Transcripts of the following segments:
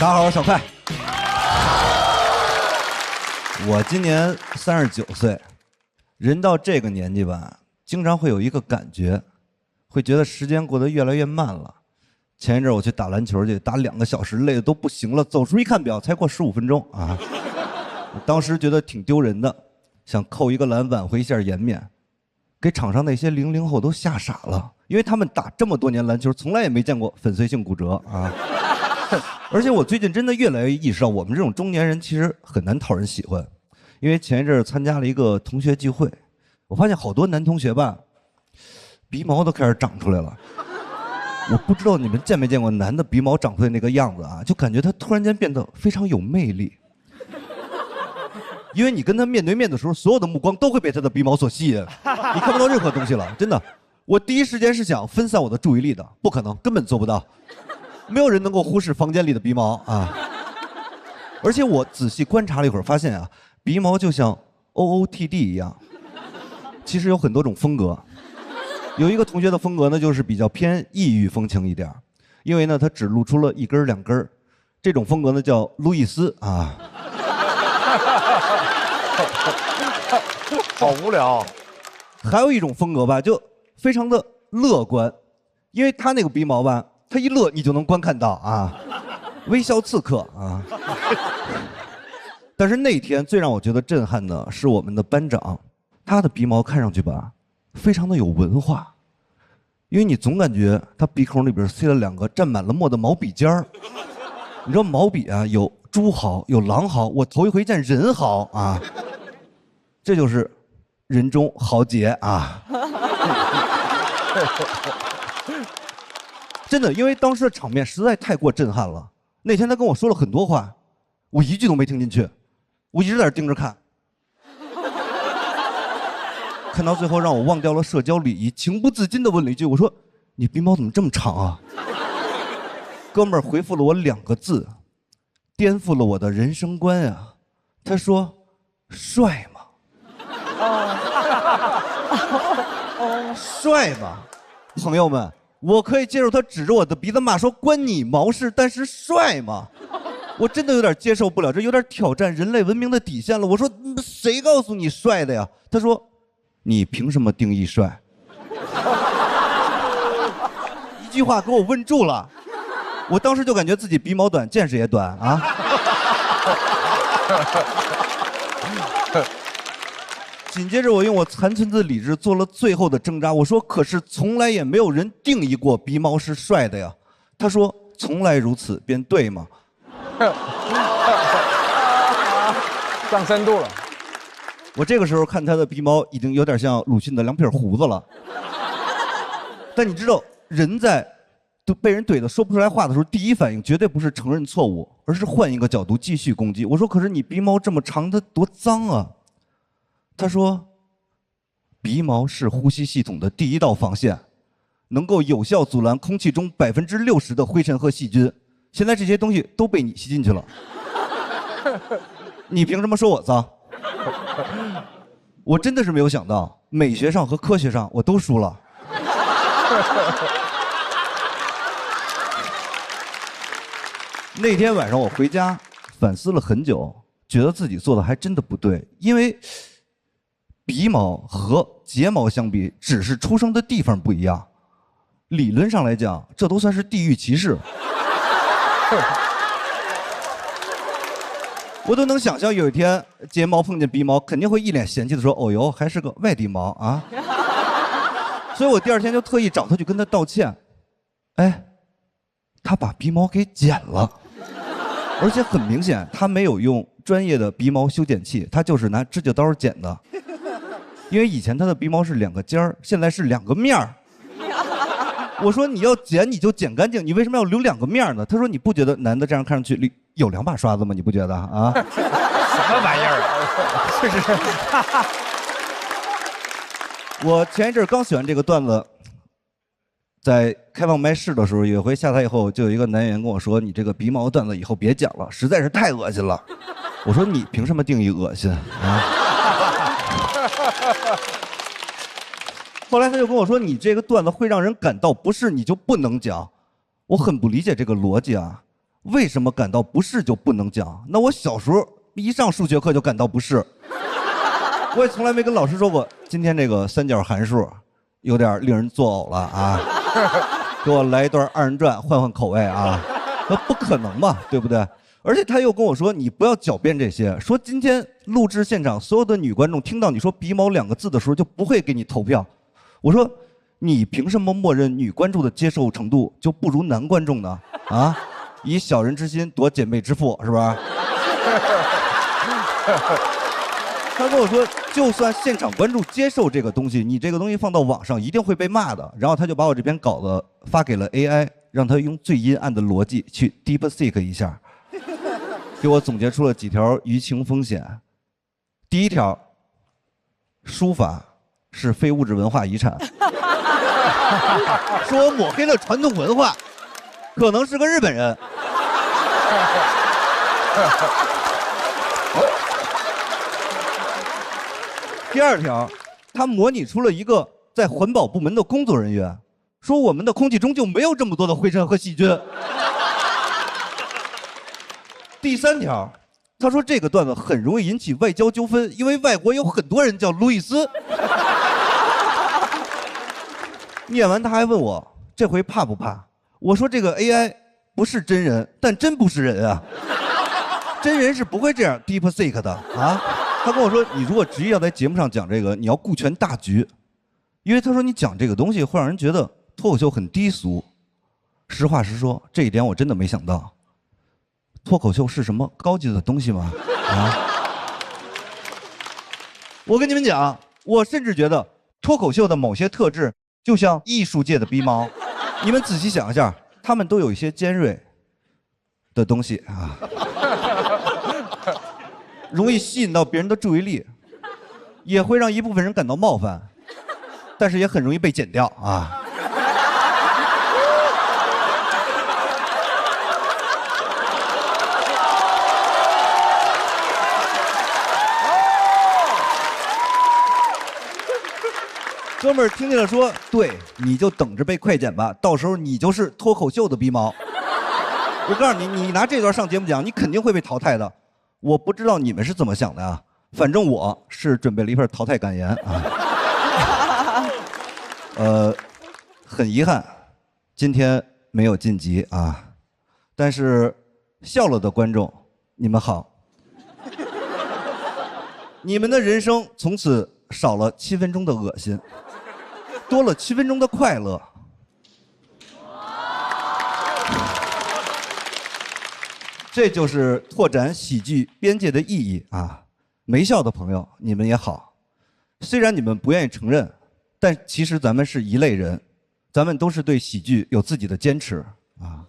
大家好，我是小快。我今年39岁，人到这个年纪吧，经常会有一个感觉，会觉得时间过得越来越慢了。前一阵我去打篮球去，打2个小时，累得都不行了，走出一看表，才过15分钟啊！我当时觉得挺丢人的，想扣一个篮挽回一下颜面，给场上那些00后都吓傻了，因为他们打这么多年篮球，从来也没见过粉碎性骨折啊！而且我最近真的越来越意识到，我们这种中年人其实很难讨人喜欢。因为前一阵参加了一个同学聚会，我发现好多男同学吧，鼻毛都开始长出来了。我不知道你们见没见过男的鼻毛长出来那个样子啊，就感觉他突然间变得非常有魅力。因为你跟他面对面的时候，所有的目光都会被他的鼻毛所吸引，你看不到任何东西了，真的。我第一时间是想分散我的注意力的，不可能，根本做不到。没有人能够忽视房间里的鼻毛啊！而且我仔细观察了一会儿，发现啊，鼻毛就像 OOTD 一样，其实有很多种风格。有一个同学的风格呢，就是比较偏异域风情一点，因为呢，他只露出了1根2根，这种风格呢叫路易斯啊。好无聊。还有一种风格吧，就非常的乐观，因为他那个鼻毛吧。他一乐，你就能观看到啊，微笑刺客啊。但是那天最让我觉得震撼的是我们的班长，他的鼻毛看上去吧，非常的有文化，因为你总感觉他鼻孔里边塞了2个沾满了墨的毛笔尖儿。你知道毛笔啊，有猪毫，有狼毫，我头一回见人毫啊，这就是人中豪杰啊。真的，因为当时的场面实在太过震撼了。那天他跟我说了很多话，我一句都没听进去，我一直在那盯着看，看到最后让我忘掉了社交礼仪，情不自禁地问了一句：“我说，你鼻毛怎么这么长啊？”哥们儿回复了我2个字，颠覆了我的人生观呀。他说：“帅吗？”帅吗？朋友们。我可以接受他指着我的鼻子骂说关你毛事，但是帅吗？我真的有点接受不了，这有点挑战人类文明的底线了。我说谁告诉你帅的呀？他说你凭什么定义帅？一句话给我问住了，我当时就感觉自己鼻毛短，见识也短啊。紧接着我用我残存的理智做了最后的挣扎，我说可是从来也没有人定义过鼻毛是帅的呀。他说从来如此便对吗？上深度了。我这个时候看他的鼻毛已经有点像鲁迅的2撇胡子了。但你知道人在都被人怼得说不出来话的时候，第一反应绝对不是承认错误，而是换一个角度继续攻击。我说可是你鼻毛这么长，它多脏啊。他说鼻毛是呼吸系统的第1道防线，能够有效阻拦空气中60%的灰尘和细菌，现在这些东西都被你吸进去了，你凭什么说我脏？我真的是没有想到，美学上和科学上我都输了。那天晚上我回家反思了很久，觉得自己做的还真的不对，因为鼻毛和睫毛相比，只是出生的地方不一样，理论上来讲，这都算是地域歧视。我都能想象有一天睫毛碰见鼻毛，肯定会一脸嫌弃的说：“哦哟，还是个外地毛啊！”所以我第2天就特意找他去跟他道歉。哎，他把鼻毛给剪了，而且很明显他没有用专业的鼻毛修剪器，他就是拿指甲刀剪的。因为以前他的鼻毛是2个尖儿，现在是2个面儿。我说你要剪你就剪干净，你为什么要留2个面呢？他说你不觉得男的这样看上去有2把刷子吗？你不觉得啊？什么玩意儿啊？我前一阵刚写完这个段子，在开放麦试的时候，有一回下台以后，就有一个男演员跟我说：“你这个鼻毛段子以后别讲了，实在是太恶心了。”我说：“你凭什么定义恶心啊？”后来他就跟我说：“你这个段子会让人感到不适，你就不能讲。”我很不理解这个逻辑啊！为什么感到不适就不能讲？那我小时候一上数学课就感到不适，我也从来没跟老师说过，今天这个三角函数有点令人作呕了啊，给我来一段二人转，换换口味啊，那不可能嘛，对不对？而且他又跟我说，你不要狡辩这些，说今天录制现场所有的女观众听到你说鼻毛2个字的时候就不会给你投票。我说，你凭什么默认女观众的接受程度就不如男观众呢？啊，以小人之心夺姐妹之腹，是吧？他跟我说，就算现场观众接受这个东西，你这个东西放到网上一定会被骂的。然后他就把我这篇稿子发给了 AI， 让他用最阴暗的逻辑去 DeepSeek 一下，给我总结出了几条舆情风险。第一条，书法是非物质文化遗产，说我抹黑了传统文化，可能是个日本人。第二条，他模拟出了一个在环保部门的工作人员，说我们的空气中就没有这么多的灰尘和细菌。第三条，他说这个段子很容易引起外交纠纷，因为外国有很多人叫路易斯。念完他还问我这回怕不怕？我说这个 AI 不是真人，但真不是人啊，真人是不会这样 DeepSeek 的啊。他跟我说，你如果执意要在节目上讲这个，你要顾全大局，因为他说你讲这个东西会让人觉得脱口秀很低俗。实话实说，这一点我真的没想到。脱口秀是什么高级的东西吗？啊！我跟你们讲，我甚至觉得脱口秀的某些特质就像艺术界的鼻毛，你们仔细想一下，他们都有一些尖锐的东西啊。容易吸引到别人的注意力，也会让一部分人感到冒犯，但是也很容易被剪掉啊。哥们儿听见了说，对，你就等着被快剪吧，到时候你就是脱口秀的鼻毛。我告诉你，你拿这段上节目讲，你肯定会被淘汰的。我不知道你们是怎么想的啊，反正我是准备了一份淘汰感言啊。很遗憾，今天没有晋级啊，但是笑了的观众，你们好，你们的人生从此少了7分钟的恶心，多了7分钟的快乐。这就是拓展喜剧边界的意义啊！没笑的朋友，你们也好。虽然你们不愿意承认，但其实咱们是一类人，咱们都是对喜剧有自己的坚持啊。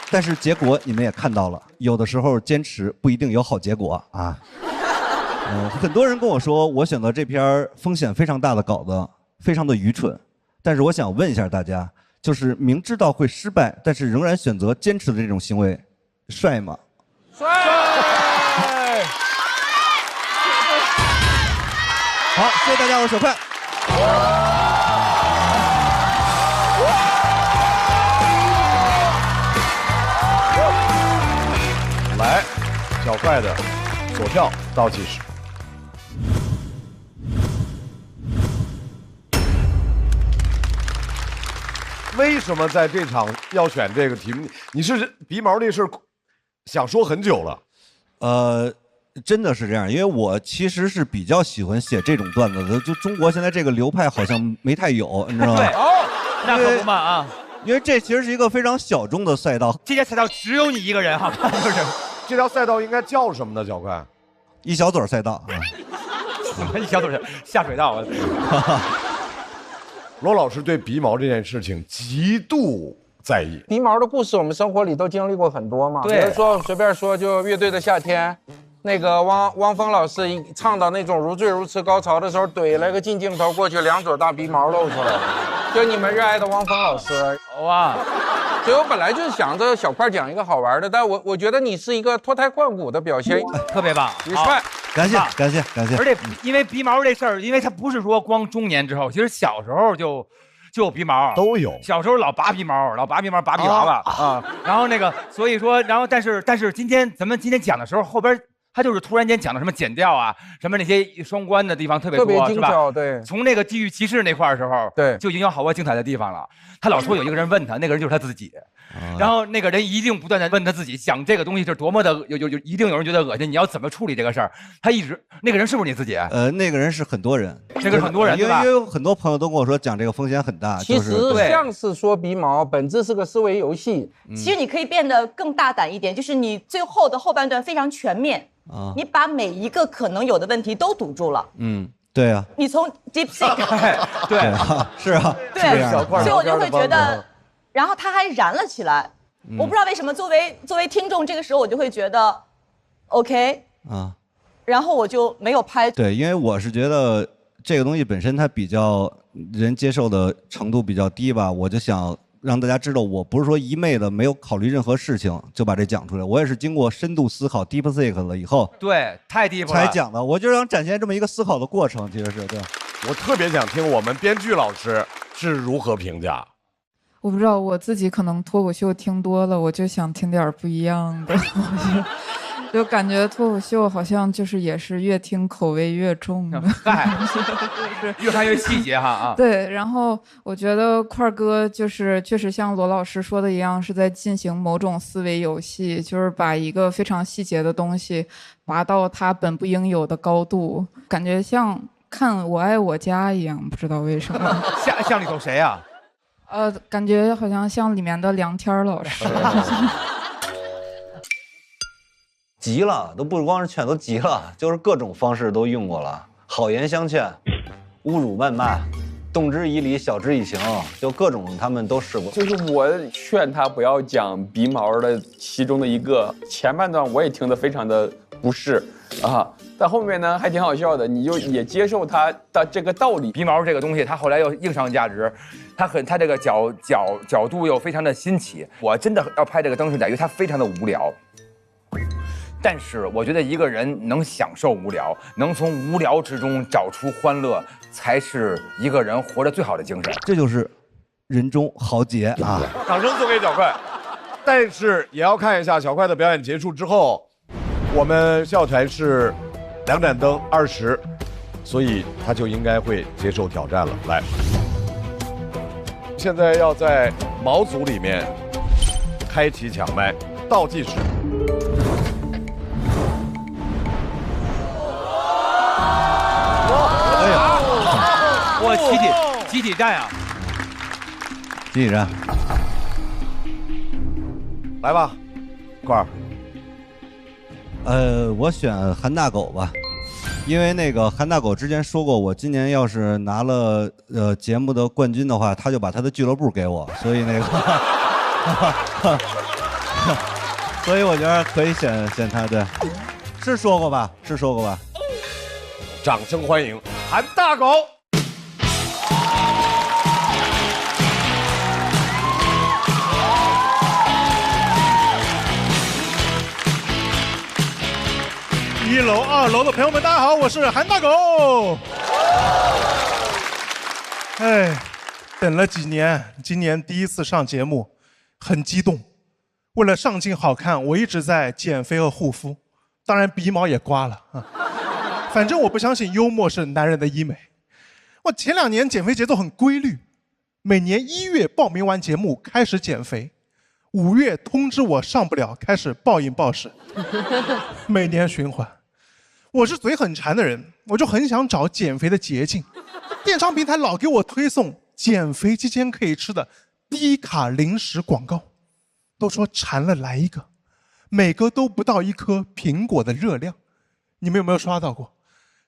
但是结果你们也看到了，有的时候坚持不一定有好结果啊。很多人跟我说，我选择这篇风险非常大的稿子，非常的愚蠢。但是我想问一下大家，就是明知道会失败，但是仍然选择坚持的这种行为，帅吗？帅！好，谢谢大家，我是小快。来，小快的索票倒计时。为什么在这场要选这个题目？你是鼻毛这事儿想说很久了？真的是这样，因为我其实是比较喜欢写这种段子的，就中国现在这个流派好像没太有，你知道吗？对，哦，那可不嘛啊！因为这其实是一个非常小众的赛道，这条赛道只有你一个人，好吧？就是这条赛道应该叫什么呢？小快，一小嘴赛道。一小嘴下水道。罗老师对鼻毛这件事情极度在意。鼻毛的故事，我们生活里都经历过很多嘛。对，比如说随便说，就乐队的夏天，那个汪峰老师一唱到那种如醉如痴高潮的时候，怼了个近镜头过去，2撮大鼻毛露出来，就你们热爱的汪峰老师。哇！所以我本来就想着小块讲一个好玩的，但我觉得你是一个脱胎换骨的表现，特别棒，你帅。感谢感谢。而且因为鼻毛这事儿，因为它不是说光中年之后，其实小时候就就有鼻毛，都有。小时候老拔鼻毛，拔鼻娃娃啊。然后那个，所以说，然后但是咱们今天讲的时候，后边他就是突然间讲的什么剪掉啊，什么那些双关的地方特别多，精巧，对。从那个地域歧视那块的时候，对，就已经有好多精彩的地方了。他老说有一个人问他，那个人就是他自己。然后那个人一定不断的问他自己，讲这个东西是多么的一定有人觉得恶心，你要怎么处理这个事儿？他一直那个人是不是你自己？那个人是很多人，这个是很多人，因为有很多朋友都跟我说讲这个风险很大。其实像是说鼻毛，本质是个思维游戏。其实你可以变得更大胆一点，就是你最后的后半段非常全面，你把每一个可能有的问题都堵住了。对啊。你从 DeepSeek， 对啊，是啊，对，所以我就会觉得。然后它还燃了起来，我不知道为什么。作为听众，这个时候我就会觉得 ，OK 然后我就没有拍。对，因为我是觉得这个东西本身它比较人接受的程度比较低吧，我就想让大家知道，我不是说一昧的没有考虑任何事情就把这讲出来，我也是经过深度思考 DeepSeek 了以后，对，太 deep 了才讲的。我就想展现这么一个思考的过程，其实是对。我特别想听我们编剧老师是如何评价。我不知道，我自己可能脱口秀听多了，我就想听点不一样的。就感觉脱口秀好像就是也是越听口味越重的，越看越细节哈啊。对，然后我觉得块哥就是确实像罗老师说的一样，是在进行某种思维游戏，就是把一个非常细节的东西拔到它本不应有的高度，感觉像看《我爱我家》一样，不知道为什么。像里头谁啊？感觉好像像里面的梁天老师。急了，都不光是劝，都急了，就是各种方式都用过了，好言相劝，侮辱谩骂，动之以理，晓之以情，就各种他们都试过。就是我劝他不要讲鼻毛的其中的一个前半段，我也听得非常的不适啊。但后面呢还挺好笑的，你就也接受他的这个道理。鼻毛这个东西，它后来又硬上价值，它这个角度又非常的新奇。我真的要拍这个灯饰仔，因为它非常的无聊。但是我觉得一个人能享受无聊，能从无聊之中找出欢乐，才是一个人活着最好的精神。这就是人中豪杰啊！掌声送给小快。但是也要看一下小快的表演结束之后，我们笑台是2盏灯20，所以他就应该会接受挑战了。来，现在要在毛组里面开启抢麦倒计时。哇，集体战啊！集体战，来吧，块儿。我选韩大狗吧，因为那个韩大狗之前说过，我今年要是拿了节目的冠军的话，他就把他的俱乐部给我，所以那个，所以我觉得可以选他，对，是说过吧？是说过吧？掌声欢迎韩大狗。1楼、2楼的朋友们，大家好，我是韩大狗。哎，等了几年，今年第一次上节目，很激动。为了上镜好看，我一直在减肥和护肤，当然鼻毛也刮了啊。反正我不相信幽默是男人的医美。我前2年减肥节奏很规律，每年1月报名完节目开始减肥，5月通知我上不了，开始暴饮暴食，每年循环。我是嘴很馋的人，我就很想找减肥的捷径。电商平台老给我推送减肥期间可以吃的低卡零食广告，都说馋了来一个，每个都不到1颗苹果的热量。你们有没有刷到过？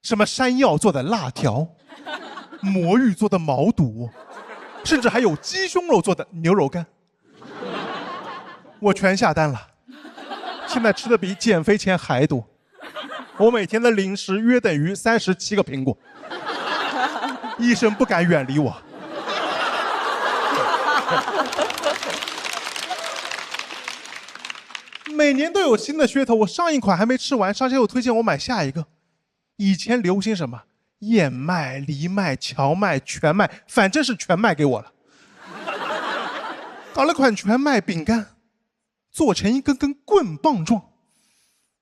什么山药做的辣条，魔芋做的毛肚，甚至还有鸡胸肉做的牛肉干。我全下单了，现在吃的比减肥前还多。我每天的零食约等于37个苹果，医生不敢远离我。每年都有新的噱头，我上一款还没吃完，商家又推荐我买下一个。以前流行什么燕麦、藜麦、荞麦、全麦，反正是全卖给我了。搞了款全麦饼干，做成一根根棍棒状。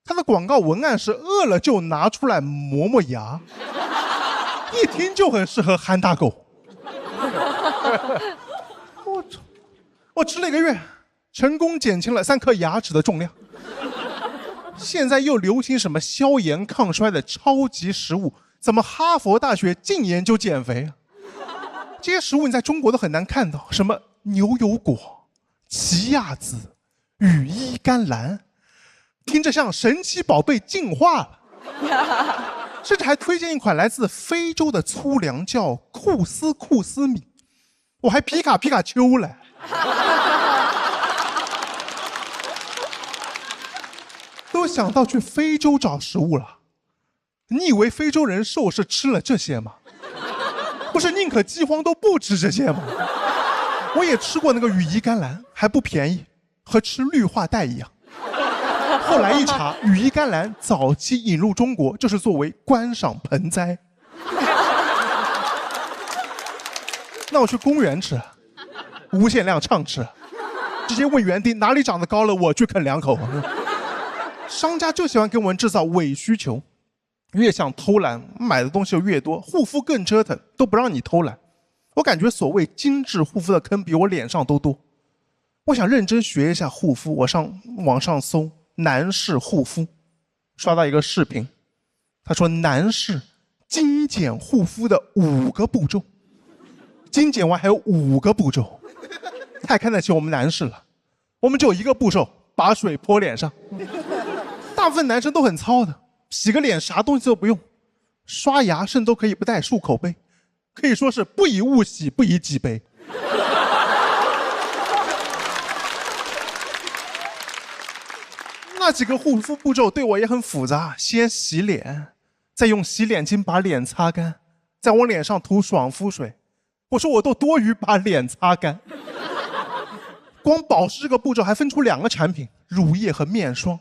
它的广告文案是饿了就拿出来磨磨牙，一听就很适合韩大狗。我吃了1个月，成功减轻了3颗牙齿的重量。现在又流行什么消炎抗衰的超级食物，怎么哈佛大学净研究减肥啊？这些食物你在中国都很难看到，什么牛油果、奇亚籽、羽衣甘蓝，听着像神奇宝贝进化了。甚至还推荐一款来自非洲的粗粮，叫库斯库斯米，我还皮卡丘了。都想到去非洲找食物了。你以为非洲人瘦是吃了这些吗？不是宁可饥荒都不吃这些吗？我也吃过那个羽衣甘蓝，还不便宜，和吃氯化钙一样。后来一查，羽衣甘蓝早期引入中国就是作为观赏盆栽。那我去公园吃，无限量畅吃，直接问园丁哪里长得高了，我去啃2口。商家就喜欢给我们制造伪需求，越想偷懒，买的东西就越多，护肤更折腾，都不让你偷懒。我感觉所谓精致护肤的坑比我脸上都多。我想认真学一下护肤，我上网上搜男士护肤，刷到一个视频，他说男士精简护肤的5个步骤，精简完还有5个步骤，太看得起我们男士了。我们只有1个步骤，把水泼脸上。大部分男生都很糙的，洗个脸啥东西都不用，刷牙甚至都可以不带漱口杯，可以说是不以物喜，不以己悲。那几个护肤步骤对我也很复杂，先洗脸，再用洗脸巾把脸擦干，再往脸上涂爽肤水。我说我都多余把脸擦干。光保湿这个步骤还分出2个产品，乳液和面霜，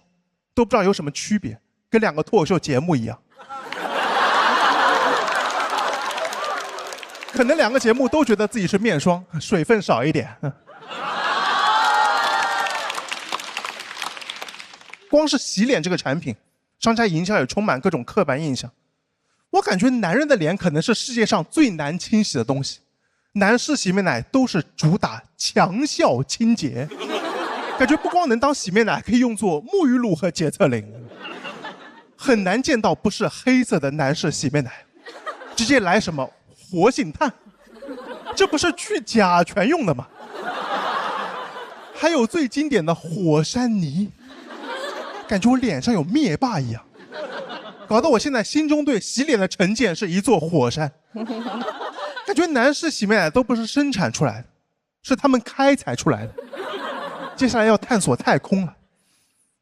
都不知道有什么区别，跟2个脱口秀节目一样。可能2个节目都觉得自己是面霜，水分少一点。光是洗脸这个产品，商家营销也充满各种刻板印象。我感觉男人的脸可能是世界上最难清洗的东西，男士洗面奶都是主打强效清洁，感觉不光能当洗面奶，可以用作沐浴露和洁厕灵。很难见到不是黑色的男士洗面奶，直接来什么活性炭，这不是去甲醛用的吗？还有最经典的火山泥，感觉我脸上有灭霸一样，搞得我现在心中对洗脸的成见是一座火山。感觉男士洗面奶都不是生产出来的，是他们开采出来的。接下来要探索太空了，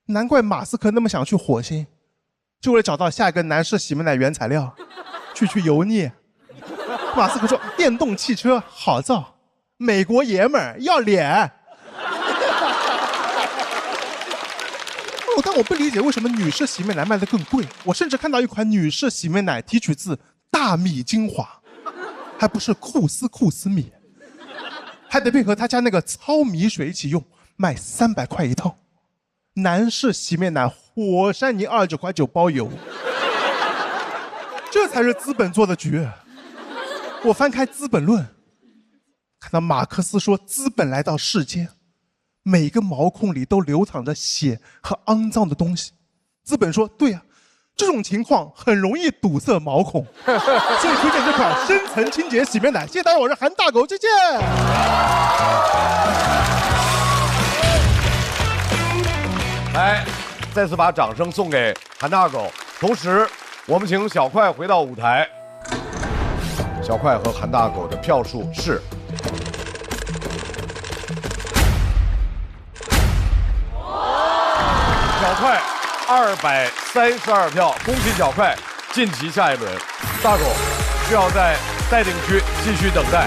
难怪马斯克那么想去火星，就为了找到下一个男士洗面奶原材料，去油腻。马斯克说电动汽车好造，美国爷们儿要脸。但我不理解为什么女士洗面奶卖得更贵。我甚至看到一款女士洗面奶提取自大米精华，还不是库斯米，还得配合他家那个糙米水一起用，卖300块一套。男士洗面奶火山泥29.9块包邮，这才是资本做的局。我翻开《资本论》，看到马克思说资本来到世间，每个毛孔里都流淌着血和肮脏的东西。资本说对啊，这种情况很容易堵塞毛孔，所以推荐这款深层清洁洗面奶。谢谢大家，我是韩大狗，再见。来，再次把掌声送给韩大狗，同时我们请小快回到舞台。小快和韩大狗的票数是小快232票，恭喜小快晋级下一轮。大狗需要在待定区继续等待。